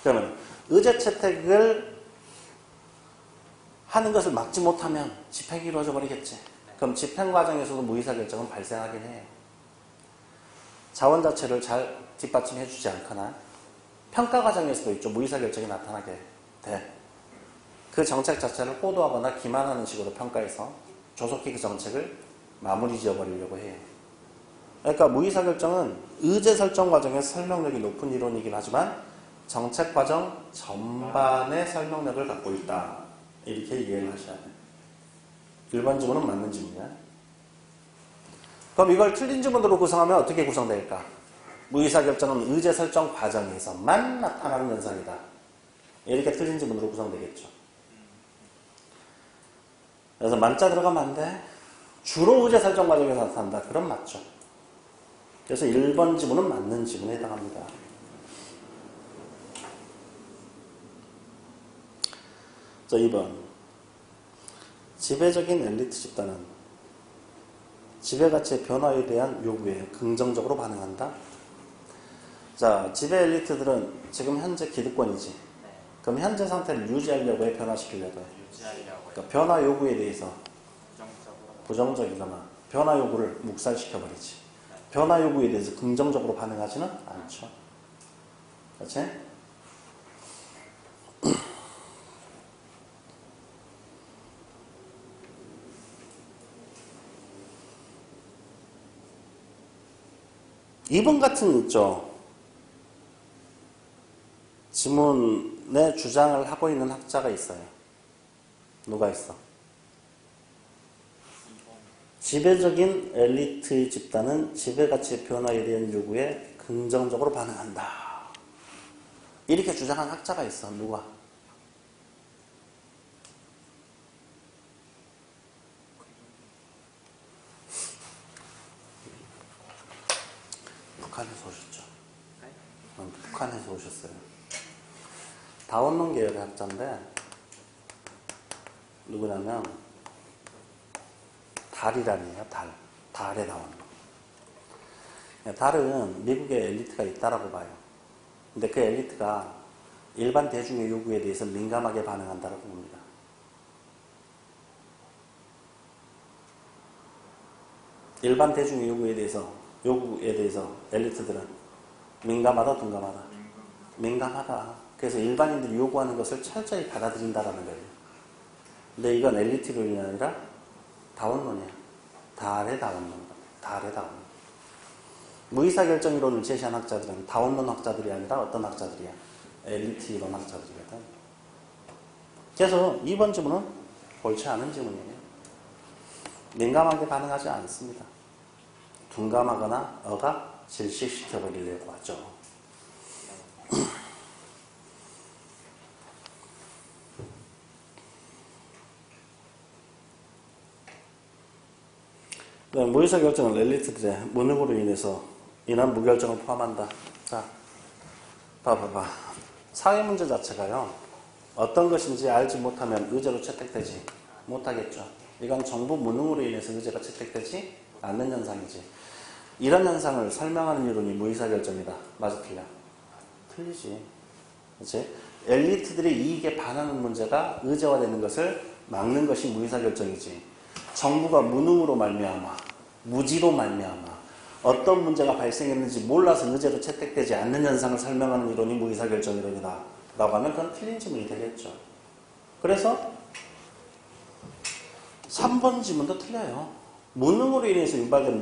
그러면 의제채택을 하는 것을 막지 못하면 집행이 이루어져 버리겠지. 그럼 집행 과정에서도 무의사결정은 발생하긴 해요. 자원 자체를 잘 뒷받침해 주지 않거나 평가 과정에서도 있죠. 무의사결정이 나타나게 돼. 그 정책 자체를 호도하거나 기만하는 식으로 평가해서 조속히 그 정책을 마무리 지어버리려고 해요. 그러니까 무의사결정은 의제설정 과정에서 설명력이 높은 이론이긴 하지만 정책 과정 전반의 설명력을 갖고 있다. 이렇게 이해를 하셔야 돼요. 1번 지문은 맞는 지문이야. 그럼 이걸 틀린 지문으로 구성하면 어떻게 구성될까? 무의사결정은 의제설정 과정에서만 나타나는 현상이다. 이렇게 틀린 지문으로 구성되겠죠. 그래서 만자 들어가면 안 돼. 주로 의제설정 과정에서 나타난다. 그럼 맞죠. 그래서 1번 지문은 맞는 지문에 해당합니다. 자, 2번. 지배적인 엘리트 집단은 지배가치의 변화에 대한 요구에 긍정적으로 반응한다. 자, 지배 엘리트들은 지금 현재 기득권이지. 그럼 현재 상태를 유지하려고 해, 변화시키려고 해? 그러니까 변화 요구에 대해서 부정적이거나 변화 요구를 묵살시켜버리지. 변화 요구에 대해서 긍정적으로 반응하지는 않죠. 그렇지? 이번 같은 있죠. 지문에 주장을 하고 있는 학자가 있어요. 누가 있어? 지배적인 엘리트 집단은 지배가치의 변화에 대한 요구에 긍정적으로 반응한다. 이렇게 주장한 학자가 있어. 누가? 북한에서 오셨죠? 북한에서 오셨어요. 다원론 계열의 학자인데 누구냐면 달이란이에요. 달의 다원론. 달은 미국의 엘리트가 있다라고 봐요. 근데 그 엘리트가 일반 대중의 요구에 대해서 민감하게 반응한다라고 봅니다. 일반 대중의 요구에 대해서 엘리트들은 민감하다, 둔감하다? 민감하다. 그래서 일반인들이 요구하는 것을 철저히 받아들인다라는 거예요. 근데 이건 엘리트론이 아니라 다원론이야. 달의 다원론. 무의사결정 이론을 제시한 학자들은 다원론 학자들이 아니라 어떤 학자들이야? 엘리트 이론 학자들이거든. 그래서 2번 지문은 옳지 않은 지문이에요. 민감하게 반응하지 않습니다. 둔감하거나 억압, 질식시켜버리려고 하죠. 무의사결정은 엘리트들의 무능으로 인한 무결정을 포함한다. 자, 봐봐. 사회문제 자체가요. 어떤 것인지 알지 못하면 의제로 채택되지 못하겠죠. 이건 정부 무능으로 인해서 의제가 채택되지 않는 현상이지. 이런 현상을 설명하는 이론이 무의사결정이다. 맞아, 틀려? 틀리지. 그렇지? 엘리트들의 이익에 반하는 문제가 의제화되는 것을 막는 것이 무의사결정이지. 정부가 무능으로 말미암아, 무지로 말미암아 어떤 문제가 발생했는지 몰라서 의제로 채택되지 않는 현상을 설명하는 이론이 무의사결정 이론이다 라고 하면 그건 틀린 지문이 되겠죠. 그래서 3번 지문도 틀려요. 무능으로 인해서 유발된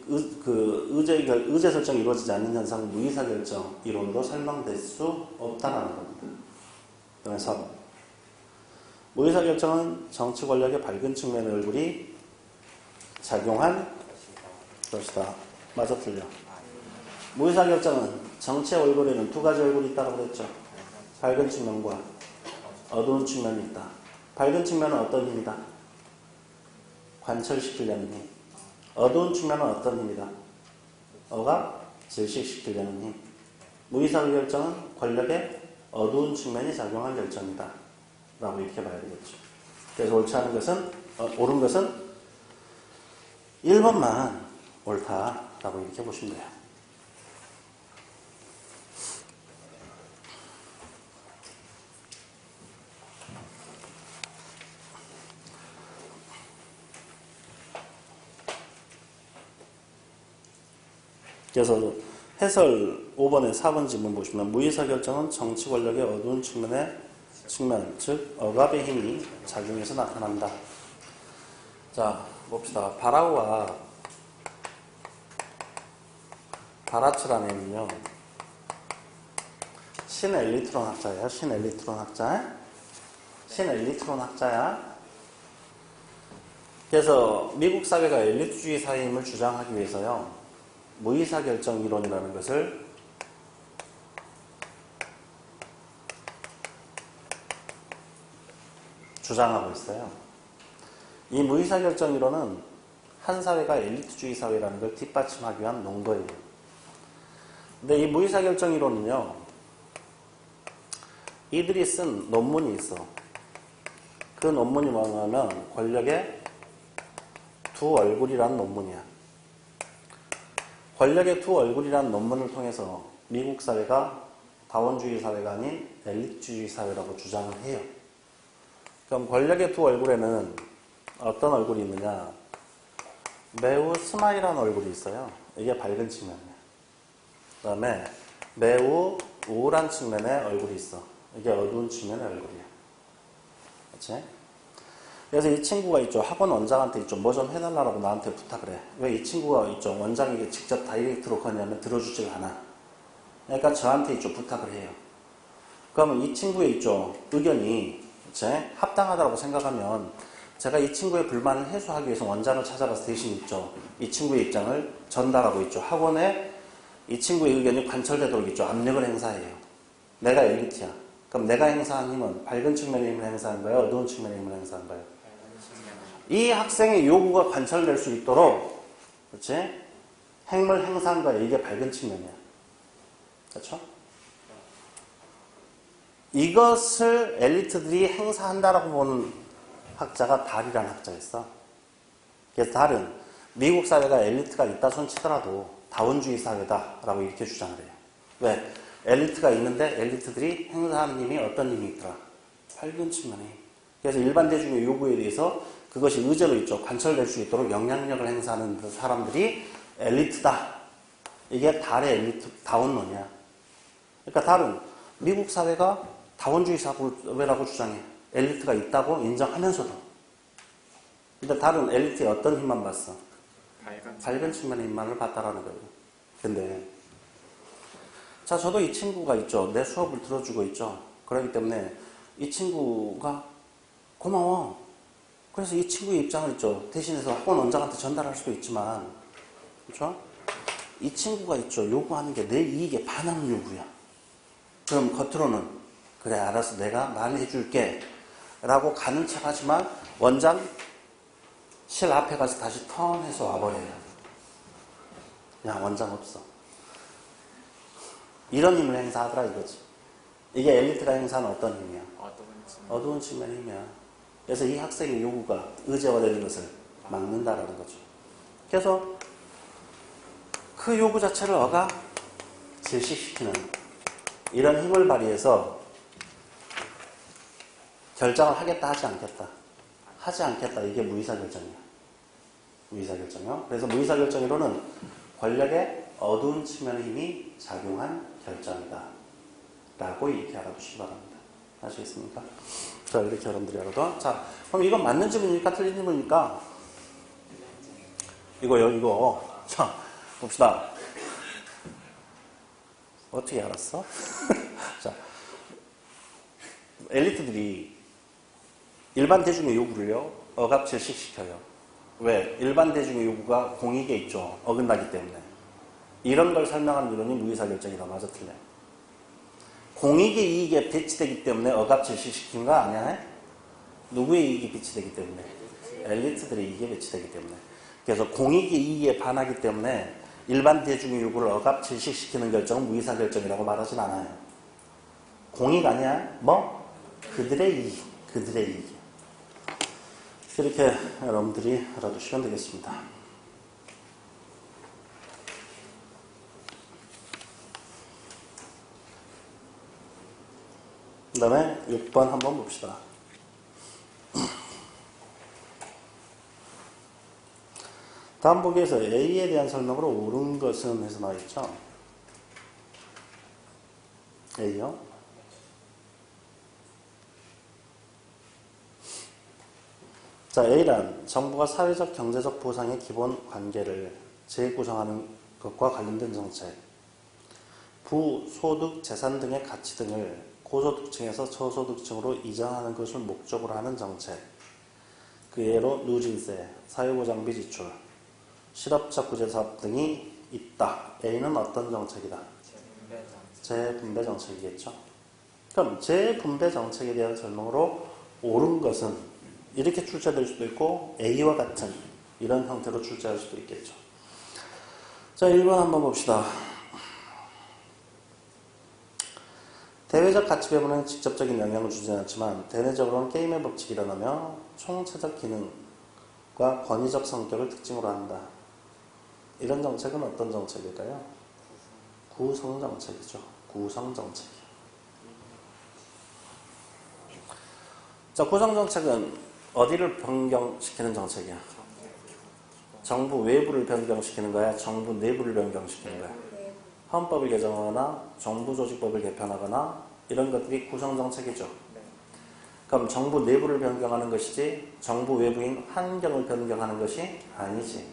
의제 설정이 이루어지지 않는 현상은 무의사결정 이론으로 설명될 수 없다는 겁니다. 그래서 무의사결정은 정치 권력의 밝은 측면의 얼굴이 작용한 것이다. 맞아, 틀려? 무의사결정은 정치의 얼굴에는 두 가지 얼굴이 있다고 그랬죠. 밝은 측면과 어두운 측면이 있다. 밝은 측면은 어떤 힘이다? 관철시키려는 힘. 어두운 측면은 어떤 힘이다? 어가 질식시키려는 힘. 무의사결정은 권력의 어두운 측면이 작용한 결정이다 라고 이렇게 봐야 되겠죠. 그래서 옳지 않은 것은 옳은 것은 1번만 옳다라고 이렇게 보시면 돼요. 그래서 해설 5번에 4번 지문 보시면 무의사결정은 정치 권력의 어두운 측면, 즉 억압의 힘이 작용해서 나타난다. 자, 봅시다. 바라우와 바라츠라는요, 신엘리트론 학자예요. 신엘리트론 학자야. 그래서 미국 사회가 엘리트주의 사회임을 주장하기 위해서요, 무의사결정 이론이라는 것을 주장하고 있어요. 이 무의사결정 이론은 한 사회가 엘리트주의 사회라는 걸 뒷받침하기 위한 논거예요. 근데 이 무의사결정 이론은요, 이들이 쓴 논문이 있어. 그 논문이 뭐냐면 권력의 두 얼굴이라는 논문이야. 권력의 두 얼굴이라는 논문을 통해서 미국 사회가 다원주의 사회가 아닌 엘리트주의 사회라고 주장을 해요. 그럼 권력의 두 얼굴에는 어떤 얼굴이 있느냐? 매우 스마일한 얼굴이 있어요. 이게 밝은 측면이에요. 그 다음에 매우 우울한 측면의 얼굴이 있어. 이게 어두운 측면의 얼굴이에요. 그렇지? 그래서 이 친구가 있죠. 학원 원장한테 있죠. 뭐 좀 해달라고 나한테 부탁을 해. 왜 이 친구가 있죠. 원장에게 직접 다이렉트로 거냐면 들어주질 않아. 그러니까 저한테 있죠. 부탁을 해요. 그러면 이 친구의 있죠. 의견이 그치? 합당하다고 생각하면 제가 이 친구의 불만을 해소하기 위해서 원장을 찾아가서 대신 있죠. 이 친구의 입장을 전달하고 있죠. 학원에 이 친구의 의견이 관철되도록 있죠. 압력을 행사해요. 내가 엘리트야. 그럼 내가 행사한 힘은 밝은 측면의 힘을 행사한 거예요? 어두운 측면의 힘을 행사한 거예요? 이 학생의 요구가 관철될 수 있도록 그렇지? 힘을 행사한 거예요. 이게 밝은 측면이야. 그렇죠? 이것을 엘리트들이 행사한다라고 보는 학자가 달이라는 학자였어. 그래서 달은 미국 사회가 엘리트가 있다 손 치더라도 다원주의 사회다라고 이렇게 주장을 해요. 왜? 엘리트가 있는데 엘리트들이 행사하는 힘이 어떤 힘이 있더라? 밝은 측면에. 그래서 일반 대중의 요구에 대해서 그것이 의제로 있죠. 관철될 수 있도록 영향력을 행사하는 그 사람들이 엘리트다. 이게 달의 엘리트 다원론이야. 그러니까 달은 미국 사회가 다원주의 사회라고 주장해. 엘리트가 있다고 인정하면서도. 근데 달은 엘리트의 어떤 힘만 봤어? 밝은 측면의 힘만을 봤다라는 거예요. 근데 자, 저도 이 친구가 있죠. 내 수업을 들어주고 있죠. 그렇기 때문에 이 친구가 고마워. 그래서 이 친구의 입장을 있죠. 대신해서 학원 원장한테 전달할 수도 있지만, 그렇죠? 이 친구가 있죠. 요구하는 게 내 이익에 반하는 요구야. 그럼 겉으로는 그래 알아서 내가 말해줄게 라고 가는 척 하지만 원장 실 앞에 가서 다시 턴해서 와버려요. 야, 원장 없어. 이런 힘을 행사하더라 이거지. 이게 엘리트가 행사하는 어떤 힘이야? 어두운 측면의 힘이야. 그래서 이 학생의 요구가 의제화되는 것을 막는다라는 거죠. 그래서 그 요구 자체를 어가 질식시키는 이런 힘을 발휘해서 결정을 하겠다 하지 않겠다. 하지 않겠다. 이게 무의사결정이야. 무의사결정이요. 그래서 무의사결정으로는 권력의 어두운 측면의 힘이 작용한 결정이다. 라고 이렇게 알아두시기 바랍니다. 아시겠습니까? 자, 이렇게 여러분들이 알아둬. 자, 그럼 이건 맞는 질문입니까? 틀린 질문입니까? 이거요, 이거. 자, 봅시다. 어떻게 알았어? 자, 엘리트들이 일반 대중의 요구를요, 억압질식시켜요. 왜? 일반 대중의 요구가 공익에 있죠. 어긋나기 때문에. 이런 걸 설명하는 이론이 무의사결정이다. 맞아, 틀려. 공익의 이익에 배치되기 때문에 억압질식시킨 거 아니야? 누구의 이익이 배치되기 때문에? 엘리트들의 이익에 배치되기 때문에. 그래서 공익이 이익에 반하기 때문에 일반 대중의 요구를 억압 질식시키는 결정은 무의사 결정이라고 말하진 않아요. 공익 아니야? 뭐? 그들의 이익. 그들의 이익. 이렇게 여러분들이 알아두시면 되겠습니다. 그 다음에 6번 한번 봅시다. 다음 보기에서 A에 대한 설명으로 옳은 것은 해서 나와있죠. A요. 자, A란 정부가 사회적 경제적 보상의 기본 관계를 재구성하는 것과 관련된 정책, 부, 소득, 재산 등의 가치 등을 고소득층에서 저소득층으로 이전하는 것을 목적으로 하는 정책, 그 예로 누진세, 사회보장비 지출, 실업자 구제사업 등이 있다. A는 어떤 정책이다? 재분배 정책이겠죠. 그럼 재분배 정책에 대한 설명으로 옳은 것은 이렇게 출제될 수도 있고 A와 같은 이런 형태로 출제할 수도 있겠죠. 자, 1번 한번 봅시다. 대외적 가치 배분은 직접적인 영향을 주지 않지만 대내적으로는 게임의 법칙이 일어나며 총체적 기능과 권위적 성격을 특징으로 한다. 이런 정책은 어떤 정책일까요? 구성정책이죠. 구성정책. 자, 구성정책은 어디를 변경시키는 정책이야? 정부 외부를 변경시키는 거야? 정부 내부를 변경시키는 거야? 헌법을 개정하거나 정부 조직법을 개편하거나 이런 것들이 구성정책이죠. 그럼 정부 내부를 변경하는 것이지 정부 외부인 환경을 변경하는 것이 아니지.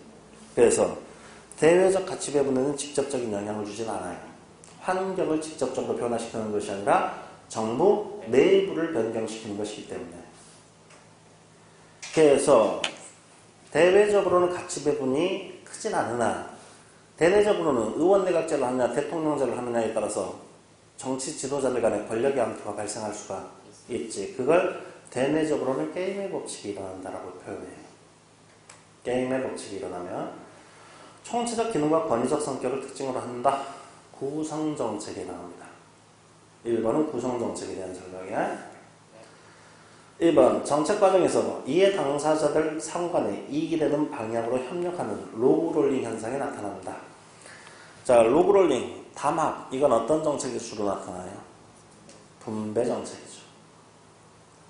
그래서 대외적 가치 배분에는 직접적인 영향을 주진 않아요. 환경을 직접적으로 변화시키는 것이 아니라 정부 내부를 변경시키는 것이기 때문에. 그래서 대외적으로는 가치 배분이 크진 않으나 대내적으로는 의원 내각제를 하느냐 대통령제를 하느냐에 따라서 정치 지도자들 간의 권력의 암투가 발생할 수가 있지. 그걸 대내적으로는 게임의 법칙이 일어난다라고 표현해요. 게임의 법칙이 일어나면 총체적 기능과 권위적 성격을 특징으로 한다. 구성정책이 나옵니다. 1번은 구성정책에 대한 설명이야. 1번 정책 과정에서 이해 당사자들 상관에 이익이 되는 방향으로 협력하는 로그롤링 현상이 나타납니다. 자, 로그롤링, 담합, 이건 어떤 정책이 주로 나타나요? 분배 정책이죠.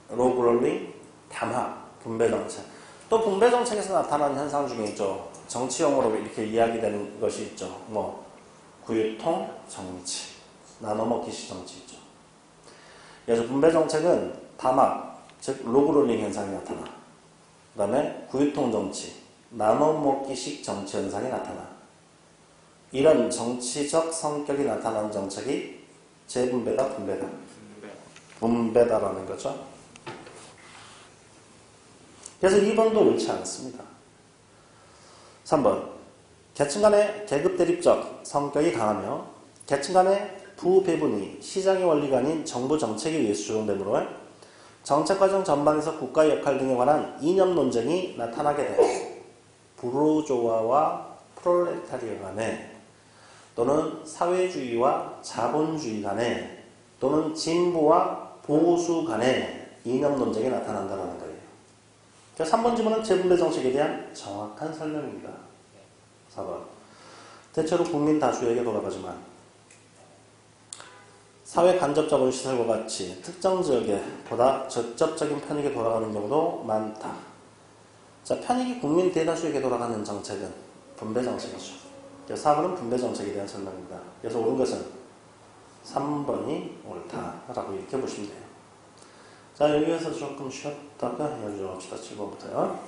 로그롤링, 담합, 분배 정책. 또 분배 정책에서 나타나는 현상 중에 있죠. 정치용어로 이렇게 이야기되는 것이 있죠. 뭐 구유통 정치, 나눠먹기식 정치 있죠. 그래서 분배 정책은 담합, 즉 로그롤링 현상이 나타나. 그 다음에 구유통 정치, 나눠먹기식 정치 현상이 나타나. 이런 정치적 성격이 나타나는 정책이 재분배다, 분배다? 분배다라는 거죠. 그래서 2번도 옳지 않습니다. 3번 계층 간의 계급 대립적 성격이 강하며 계층 간의 부배분이 시장의 원리가 아닌 정부 정책에 의해서 조정되므로 정책 과정 전반에서 국가의 역할 등에 관한 이념 논쟁이 나타나게 돼. 부르조아와 프롤레타리아 간에 또는 사회주의와 자본주의 간에 또는 진보와 보수 간에 이념 논쟁이 나타난다는 거예요. 3번 지문은 재분배 정책에 대한 정확한 설명입니다. 4번 대체로 국민 다수에게 돌아가지만 사회 간접 자본 시설과 같이 특정 지역에 보다 직접적인 편익에 돌아가는 경우도 많다. 자, 편익이 국민 대다수에게 돌아가는 정책은 분배 정책이죠. 4번은 분배 정책에 대한 설명입니다. 그래서 옳은 것은 3번이 옳다라고 이렇게 보시면 돼요. 자, 여기에서 조금 쉬었다가 이어져 봅시다. 7번부터요.